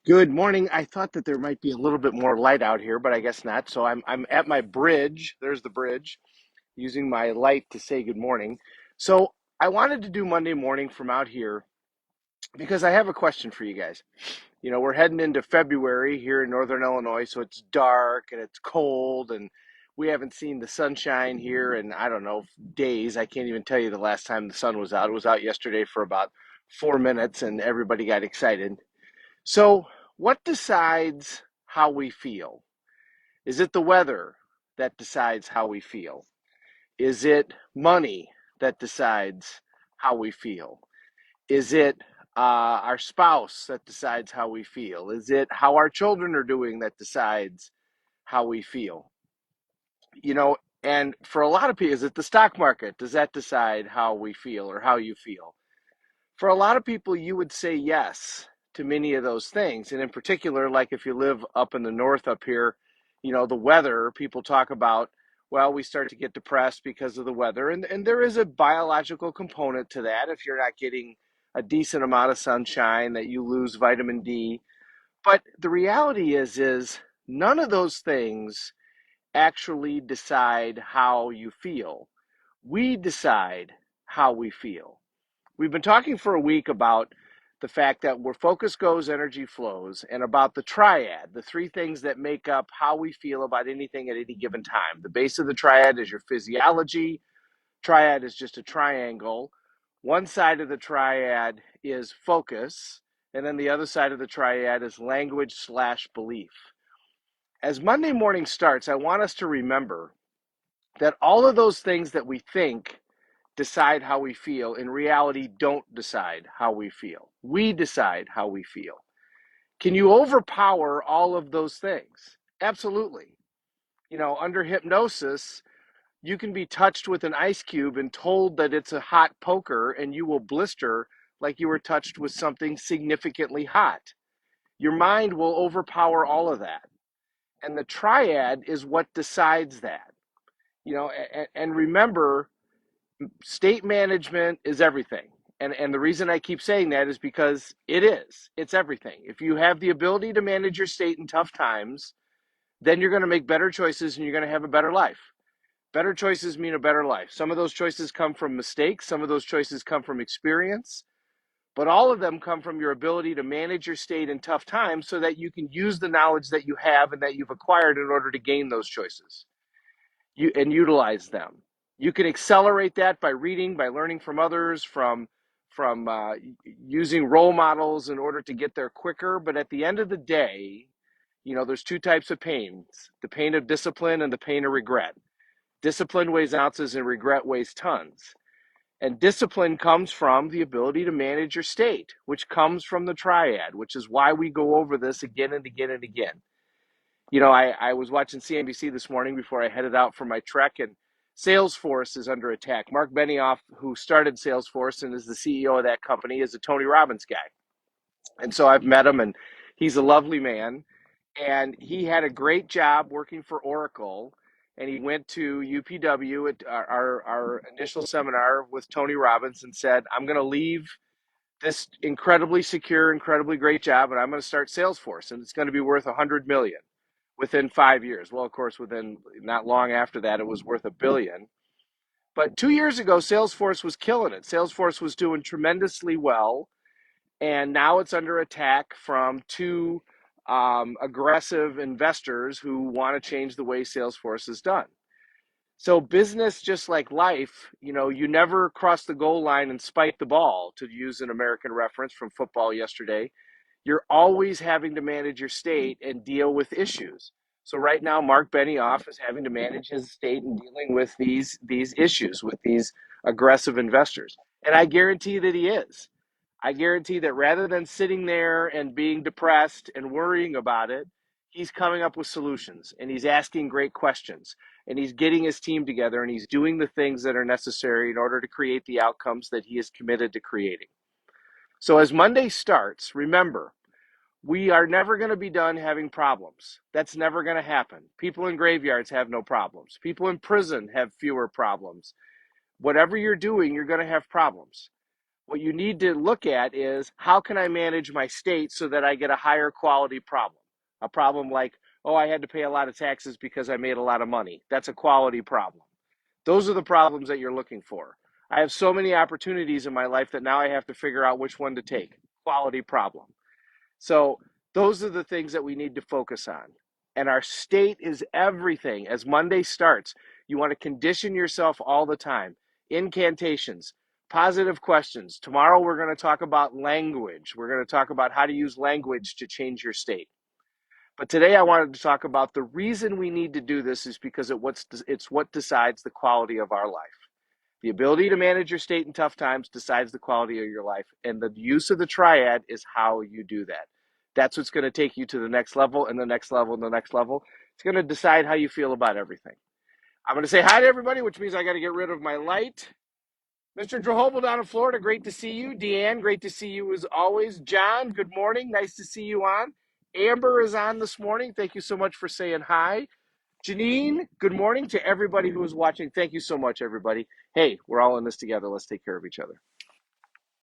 Good morning. I thought that there might be a little bit more light out here, but I guess not. So I'm at my bridge. There's the bridge, using my light to say good morning. So I wanted to do Monday morning from out here because I have a question for you guys. We're heading into February here in Northern Illinois, so it's dark and it's cold and we haven't seen the sunshine here in, I don't know, days. I can't even tell you the last time the sun was out. It was out yesterday for about 4 minutes and everybody got excited. So, what decides how we feel? Is it the weather that decides how we feel? Is it money that decides how we feel? Is it our spouse that decides how we feel? Is it how our children are doing that decides how we feel? You know, and for a lot of people, is it the stock market? Does that decide how we feel or how you feel? For a lot of people, you would say yes to many of those things. And in particular, like if you live up in the north up here, the weather, people talk about, well, we start to get depressed because of the weather. And there is a biological component to that. If you're not getting a decent amount of sunshine, that you lose vitamin D. But the reality is none of those things actually decide how you feel. We decide how we feel. We've been talking for a week about the fact that where focus goes, energy flows, and about the triad, the three things that make up how we feel about anything at any given time. The base of the triad is your physiology. Triad is just a triangle. One side of the triad is focus, and then the other side of the triad is language slash belief. As Monday morning starts, I want us to remember that all of those things that we think decide how we feel in reality don't decide how we feel. We decide how we feel. Can you overpower all of those things? Absolutely. Under hypnosis, you can be touched with an ice cube and told that it's a hot poker and you will blister like you were touched with something significantly hot. Your mind will overpower all of that. And the triad is what decides that. And remember, state management is everything. And the reason I keep saying that is because it is. It's everything. If you have the ability to manage your state in tough times, then you're going to make better choices and you're going to have a better life. Better choices mean a better life. Some of those choices come from mistakes, some of those choices come from experience, but all of them come from your ability to manage your state in tough times so that you can use the knowledge that you have and that you've acquired in order to gain those choices and utilize them. You can accelerate that by reading, by learning from others, from using role models in order to get there quicker. But at the end of the day, there's two types of pains: the pain of discipline and the pain of regret. Discipline weighs ounces and regret weighs tons. And discipline comes from the ability to manage your state, which comes from the triad, which is why we go over this again and again and again. I was watching CNBC this morning before I headed out for my trek, and Salesforce is under attack. Mark Benioff, who started Salesforce and is the CEO of that company, is a Tony Robbins guy. And so I've met him, and he's a lovely man. And he had a great job working for Oracle. And he went to UPW at our initial seminar with Tony Robbins and said, I'm going to leave this incredibly secure, incredibly great job, and I'm going to start Salesforce, and it's going to be worth 100 million within 5 years. Well, of course, within not long after that, it was worth $1 billion. But 2 years ago, Salesforce was killing it. Salesforce was doing tremendously well, and now it's under attack from two aggressive investors who want to change the way Salesforce is done. So business, just like life, you never cross the goal line and spike the ball, to use an American reference from football yesterday. You're always having to manage your state and deal with issues. So right now, Mark Benioff is having to manage his state and dealing with these issues with these aggressive investors. And I guarantee that he is. I guarantee that rather than sitting there and being depressed and worrying about it, he's coming up with solutions and he's asking great questions and he's getting his team together and he's doing the things that are necessary in order to create the outcomes that he is committed to creating. So as Monday starts, remember, we are never going to be done having problems. That's never going to happen. People in graveyards have no problems. People in prison have fewer problems. Whatever you're doing, you're going to have problems. What you need to look at is how can I manage my state so that I get a higher quality problem? A problem like, oh, I had to pay a lot of taxes because I made a lot of money. That's a quality problem. Those are the problems that you're looking for. I have so many opportunities in my life that now I have to figure out which one to take. Quality problem. So those are the things that we need to focus on. And our state is everything. As Monday starts, you want to condition yourself all the time. Incantations, positive questions. Tomorrow we're going to talk about language. We're going to talk about how to use language to change your state. But today I wanted to talk about the reason we need to do this is because it's what decides the quality of our life. The ability to manage your state in tough times decides the quality of your life, and the use of the triad is how you do that. That's what's going to take you to the next level and the next level and the next level. It's going to decide how you feel about everything. I'm going to say hi to everybody, which means I got to get rid of my light. Mr. Drehobel down in Florida, great to see you. Deanne, great to see you as always. John, good morning. Nice to see you on. Amber is on this morning. Thank you so much for saying hi. Janine, good morning to everybody who is watching. Thank you so much, everybody. Hey, we're all in this together. Let's take care of each other.